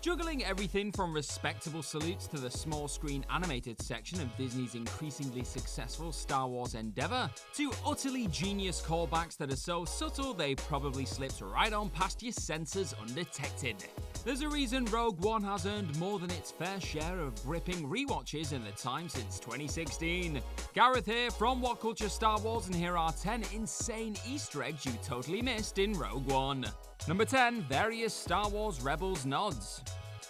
Juggling everything from respectable salutes to the small-screen animated section of Disney's increasingly successful Star Wars endeavor, to utterly genius callbacks that are so subtle they probably slipped right on past your senses undetected. There's a reason Rogue One has earned more than its fair share of gripping rewatches in the time since 2016. Gareth here from What Culture Star Wars, and here are 10 insane Easter eggs you totally missed in Rogue One. Number 10. Various Star Wars Rebels nods.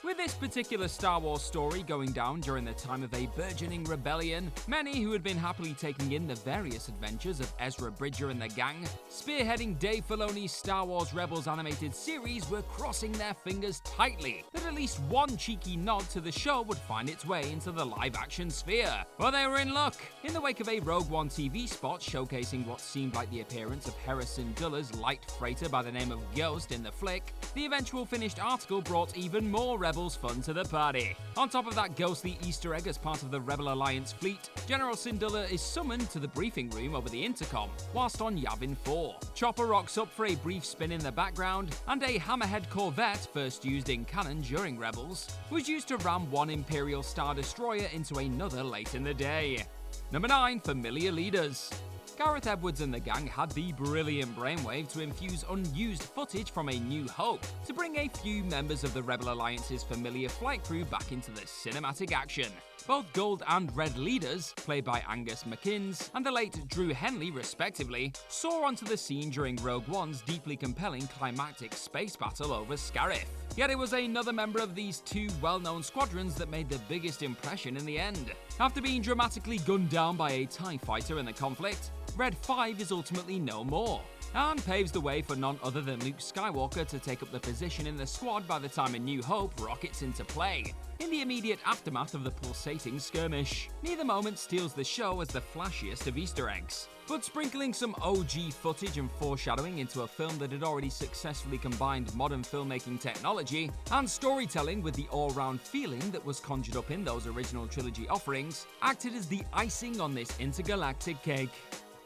With this particular Star Wars story going down during the time of a burgeoning rebellion, many who had been happily taking in the various adventures of Ezra Bridger and the gang, spearheading Dave Filoni's Star Wars Rebels animated series, were crossing their fingers tightly that at least one cheeky nod to the show would find its way into the live-action sphere. Well, they were in luck. In the wake of a Rogue One TV spot showcasing what seemed like the appearance of Hera Syndulla's light freighter by the name of Ghost in the flick, the eventual finished article brought even more Rebels fun to the party. On top of that ghostly Easter egg, as part of the Rebel Alliance fleet, General Syndulla is summoned to the briefing room over the intercom whilst on Yavin 4. Chopper rocks up for a brief spin in the background, and a Hammerhead Corvette, first used in canon during Rebels, was used to ram one Imperial Star Destroyer into another late in the day. Number 9. Familiar leaders. Gareth Edwards and the gang had the brilliant brainwave to infuse unused footage from A New Hope to bring a few members of the Rebel Alliance's familiar flight crew back into the cinematic action. Both Gold and Red leaders, played by Angus McInnes and the late Drew Henley respectively, soar onto the scene during Rogue One's deeply compelling climactic space battle over Scarif. Yet it was another member of these two well-known squadrons that made the biggest impression in the end. After being dramatically gunned down by a TIE fighter in the conflict, Red 5 is ultimately no more, and paves the way for none other than Luke Skywalker to take up the position in the squad by the time A New Hope rockets into play, in the immediate aftermath of the pulsating skirmish. Neither moment steals the show as the flashiest of Easter eggs, but sprinkling some OG footage and foreshadowing into a film that had already successfully combined modern filmmaking technology and storytelling with the all-round feeling that was conjured up in those original trilogy offerings, acted as the icing on this intergalactic cake.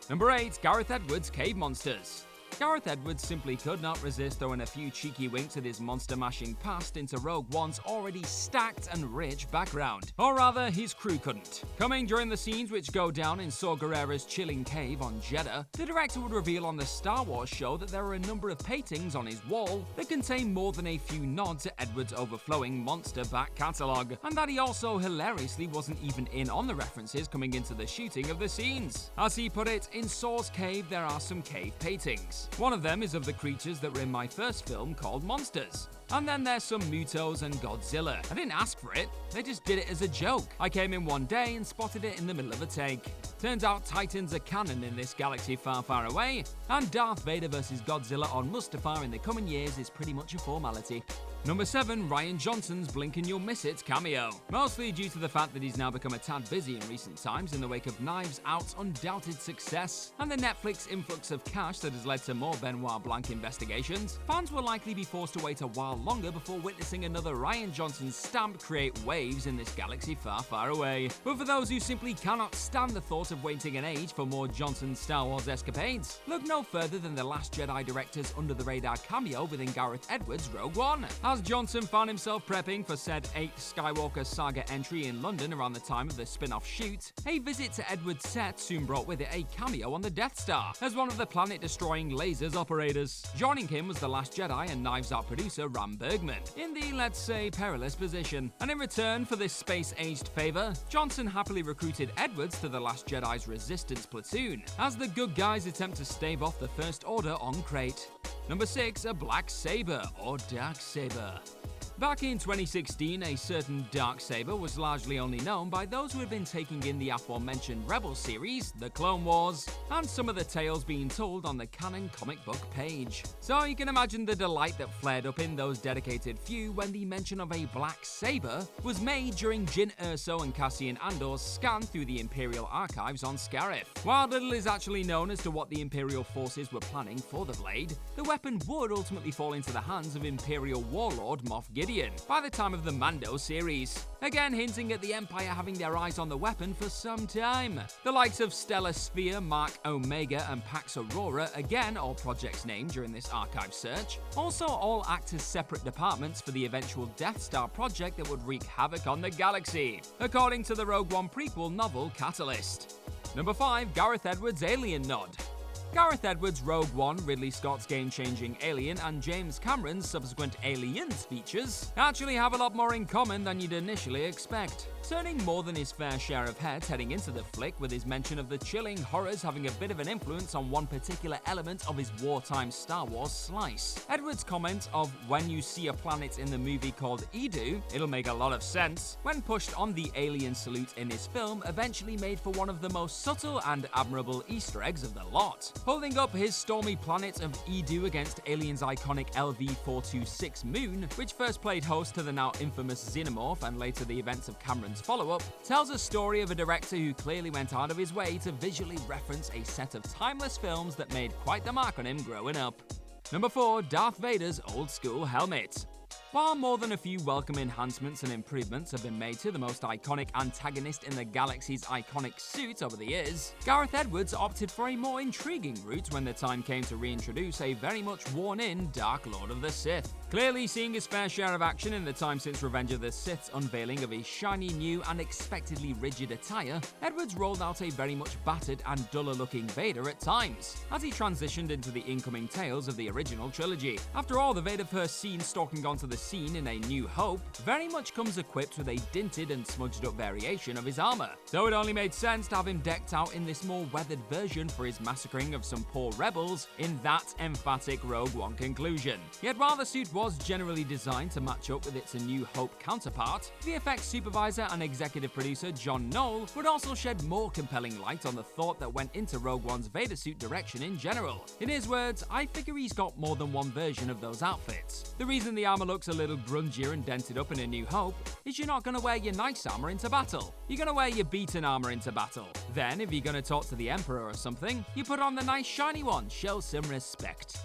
Number 8. Gareth Edwards' Cave Monsters. Gareth Edwards simply could not resist throwing a few cheeky winks at his monster-mashing past into Rogue One's already stacked and rich background. Or rather, his crew couldn't. Coming during the scenes which go down in Saw Gerrera's chilling cave on Jedha, the director would reveal on the Star Wars show that there are a number of paintings on his wall that contain more than a few nods to Edwards' overflowing monster back catalogue, and that he also hilariously wasn't even in on the references coming into the shooting of the scenes. As he put it, in Saw's cave there are some cave paintings. One of them is of the creatures that were in my first film called Monsters. And then there's some Mutos and Godzilla. I didn't ask for it, they just did it as a joke. I came in one day and spotted it in the middle of a take. Turns out Titans are canon in this galaxy far, far away, and Darth Vader vs Godzilla on Mustafar in the coming years is pretty much a formality. Number 7. Rian Johnson's Blink and You'll Miss It cameo. Mostly due to the fact that he's now become a tad busy in recent times in the wake of Knives Out's undoubted success and the Netflix influx of cash that has led to more Benoit Blanc investigations, fans will likely be forced to wait a while longer before witnessing another Rian Johnson stamp create waves in this galaxy far, far away. But for those who simply cannot stand the thought of waiting an age for more Johnson Star Wars escapades, look no further than the Last Jedi director's under-the-radar cameo within Gareth Edwards' Rogue One. As Johnson found himself prepping for said 8th Skywalker saga entry in London around the time of the spin-off shoot, a visit to Edwards' set soon brought with it a cameo on the Death Star as one of the planet-destroying lasers operators. Joining him was the Last Jedi and Knives Out producer Ram Bergman, in the, let's say, perilous position. And in return for this space-aged favor, Johnson happily recruited Edwards to the Last Jedi's Resistance platoon, as the good guys attempt to stave off the First Order on Crate. Number 6. A Black Saber, or Darksaber. Back in 2016, a certain Darksaber was largely only known by those who had been taking in the aforementioned Rebels series, The Clone Wars, and some of the tales being told on the canon comic book page. So you can imagine the delight that flared up in those dedicated few when the mention of a Black Saber was made during Jyn Erso and Cassian Andor's scan through the Imperial archives on Scarif. While little is actually known as to what the Imperial forces were planning for the blade, the weapon would ultimately fall into the hands of Imperial warlord Moff Gideon, Meridian by the time of the Mando series, again hinting at the Empire having their eyes on the weapon for some time. The likes of Stellar Sphere, Mark Omega, and Pax Aurora, again all projects named during this archive search, also all act as separate departments for the eventual Death Star project that would wreak havoc on the galaxy, according to the Rogue One prequel novel Catalyst. Number 5. Gareth Edwards' Alien nod. Gareth Edwards' Rogue One, Ridley Scott's game-changing Alien, and James Cameron's subsequent Aliens features actually have a lot more in common than you'd initially expect, turning more than his fair share of heads heading into the flick with his mention of the chilling horrors having a bit of an influence on one particular element of his wartime Star Wars slice. Edwards' comment of "when you see a planet in the movie called Edu, it'll make a lot of sense," when pushed on the alien salute in his film, eventually made for one of the most subtle and admirable Easter eggs of the lot. Holding up his stormy planet of Edu against Alien's iconic LV-426 moon, which first played host to the now infamous Xenomorph and later the events of Cameron's follow-up, tells a story of a director who clearly went out of his way to visually reference a set of timeless films that made quite the mark on him growing up. Number 4. Darth Vader's old school helmet. While more than a few welcome enhancements and improvements have been made to the most iconic antagonist in the galaxy's iconic suit over the years, Gareth Edwards opted for a more intriguing route when the time came to reintroduce a very much worn-in Dark Lord of the Sith. Clearly seeing his fair share of action in the time since Revenge of the Sith's unveiling of a shiny new, unexpectedly rigid attire, Edwards rolled out a very much battered and duller-looking Vader at times, as he transitioned into the incoming tales of the original trilogy. After all, the Vader first seen stalking onto the scene in A New Hope very much comes equipped with a dinted and smudged up variation of his armor, so it only made sense to have him decked out in this more weathered version for his massacring of some poor rebels in that emphatic Rogue One conclusion. Yet while the suit was generally designed to match up with its A New Hope counterpart, the effects supervisor and executive producer John Knoll would also shed more compelling light on the thought that went into Rogue One's Vader suit direction in general. In his words, "I figure he's got more than one version of those outfits. The reason the armor looks a little grungier and dented up in A New Hope is you're not going to wear your nice armor into battle. You're going to wear your beaten armor into battle. Then, if you're going to talk to the Emperor or something, you put on the nice shiny one. Show some respect."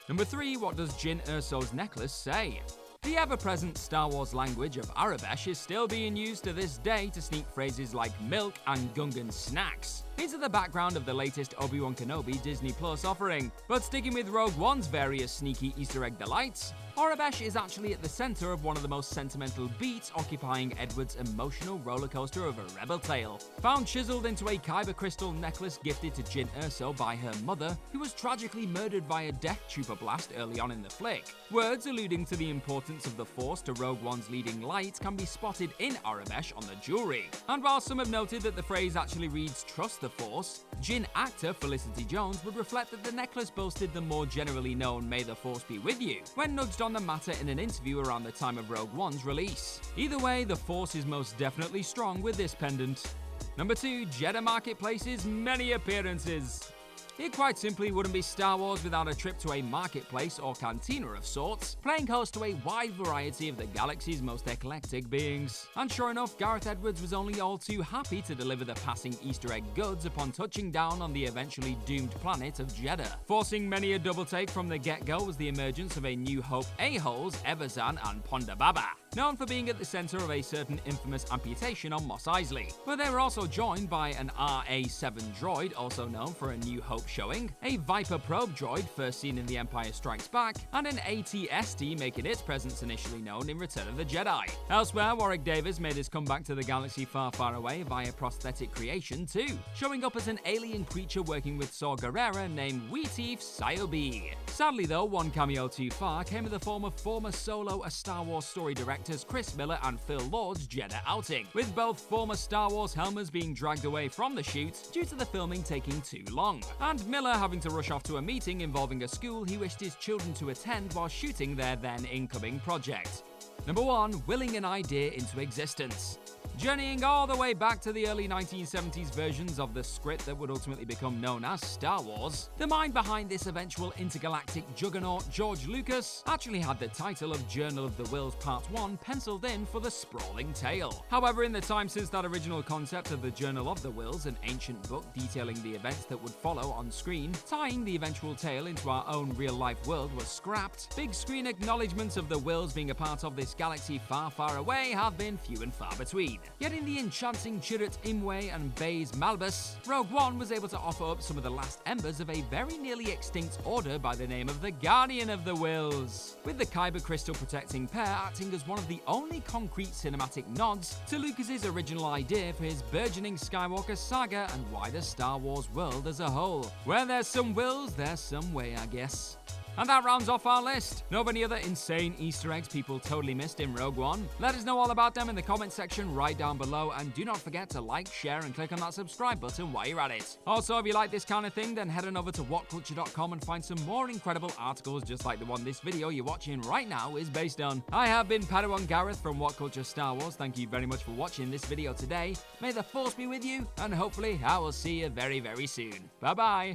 Number 3. What does Jyn Erso's necklace say? The ever-present Star Wars language of Arabesh is still being used to this day to sneak phrases like milk and Gungan snacks into the background of the latest Obi-Wan Kenobi Disney Plus offering. But sticking with Rogue One's various sneaky Easter egg delights, Arabesh is actually at the center of one of the most sentimental beats occupying Edward's emotional rollercoaster of a rebel tale. Found chiseled into a kyber crystal necklace gifted to Jyn Erso by her mother, who was tragically murdered via death trooper blast early on in the flick. Words alluding to the importance of the Force to Rogue One's leading light can be spotted in Arabesh on the jewelry. And while some have noted that the phrase actually reads "trust the Force," Jyn actor Felicity Jones would reflect that the necklace boasted the more generally known "May the Force be with you" when nudged on the matter in an interview around the time of Rogue One's release. Either way, the Force is most definitely strong with this pendant. Number 2. JEDHA Marketplace's many appearances. It quite simply wouldn't be Star Wars without a trip to a marketplace or cantina of sorts, playing host to a wide variety of the galaxy's most eclectic beings. And sure enough, Gareth Edwards was only all too happy to deliver the passing Easter egg goods upon touching down on the eventually doomed planet of Jedha. Forcing many a double take from the get-go was the emergence of A New Hope a-holes Evazan and Ponda Baba, known for being at the center of a certain infamous amputation on Mos Eisley. But they were also joined by an RA-7 droid, also known for A New Hope showing, a Viper probe droid first seen in The Empire Strikes Back, and an AT-ST making its presence initially known in Return of the Jedi. Elsewhere, Warwick Davis made his comeback to the galaxy far, far away via prosthetic creation too, showing up as an alien creature working with Saw Gerrera named Weeteef Sayobi. Sadly though, one cameo too far came in the form of former Solo A Star Wars Story directors Chris Miller and Phil Lord's Jedha outing, with both former Star Wars helmers being dragged away from the shoot due to the filming taking too long, and Miller having to rush off to a meeting involving a school he wished his children to attend while shooting their then incoming project. Number 1. Willing an idea into existence. Journeying all the way back to the early 1970s versions of the script that would ultimately become known as Star Wars, the mind behind this eventual intergalactic juggernaut, George Lucas, actually had the title of Journal of the Whills Part 1 penciled in for the sprawling tale. However, in the time since that original concept of the Journal of the Whills, an ancient book detailing the events that would follow on screen, tying the eventual tale into our own real-life world was scrapped, big screen acknowledgements of the Whills being a part of this galaxy far, far away have been few and far between. Yet in the enchanting Chirrut Imwe and Baze Malbus, Rogue One was able to offer up some of the last embers of a very nearly extinct order by the name of the Guardian of the Whills, with the Kyber crystal protecting pair acting as one of the only concrete cinematic nods to Lucas's original idea for his burgeoning Skywalker saga and wider Star Wars world as a whole. Where there's some Whills, there's some way, I guess. And that rounds off our list. Know of any other insane Easter eggs people totally missed in Rogue One? Let us know all about them in the comment section right down below, and do not forget to like, share, and click on that subscribe button while you're at it. Also, if you like this kind of thing, then head on over to whatculture.com and find some more incredible articles just like the one this video you're watching right now is based on. I have been Padawan Gareth from What Culture Star Wars. Thank you very much for watching this video today. May the Force be with you, and hopefully I will see you very, very soon. Bye-bye.